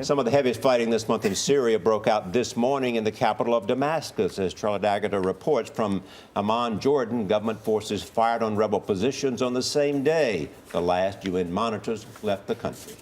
Some of the heaviest fighting this month in Syria broke out this morning in the capital of Damascus. As Charlie D'Agata reports from Amman, Jordan, government forces fired on rebel positions on the same day the last UN monitors left the country.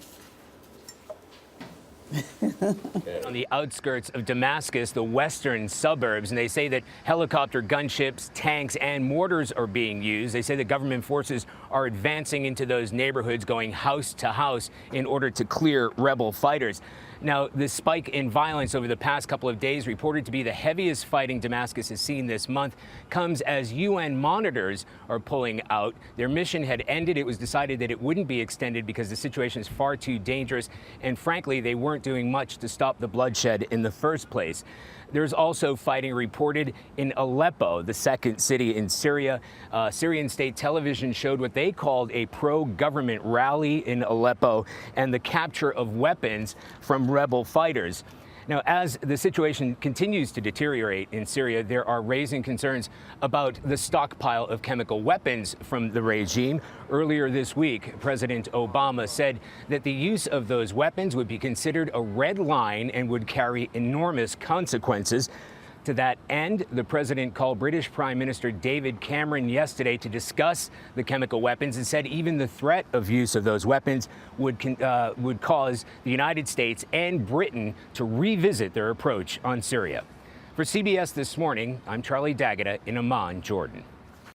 On the outskirts of Damascus, the western suburbs, and they say that helicopter gunships, tanks, and mortars are being used. They say that government forces are advancing into those neighborhoods, going house to house in order to clear rebel fighters. Now, the spike in violence over the past couple of days, reported to be the heaviest fighting Damascus has seen this month, comes as UN monitors are pulling out. Their mission had ended. It was decided that it wouldn't be extended because the situation is far too dangerous, and frankly, they weren't doing much to stop the bloodshed in the first place. There's also fighting reported in Aleppo, the second city in Syria. Syrian state television showed what they called a pro-government rally in Aleppo and the capture of weapons from rebel fighters. Now, as the situation continues to deteriorate in Syria, there are raising concerns about the stockpile of chemical weapons from the regime. Earlier this week, President Obama said that the use of those weapons would be considered a red line and would carry enormous consequences. To that end, the president called British Prime Minister David Cameron yesterday to discuss the chemical weapons and said even the threat of use of those weapons would cause the United States and Britain to revisit their approach on Syria. For CBS This Morning, I'm Charlie D'Agata in Amman, Jordan.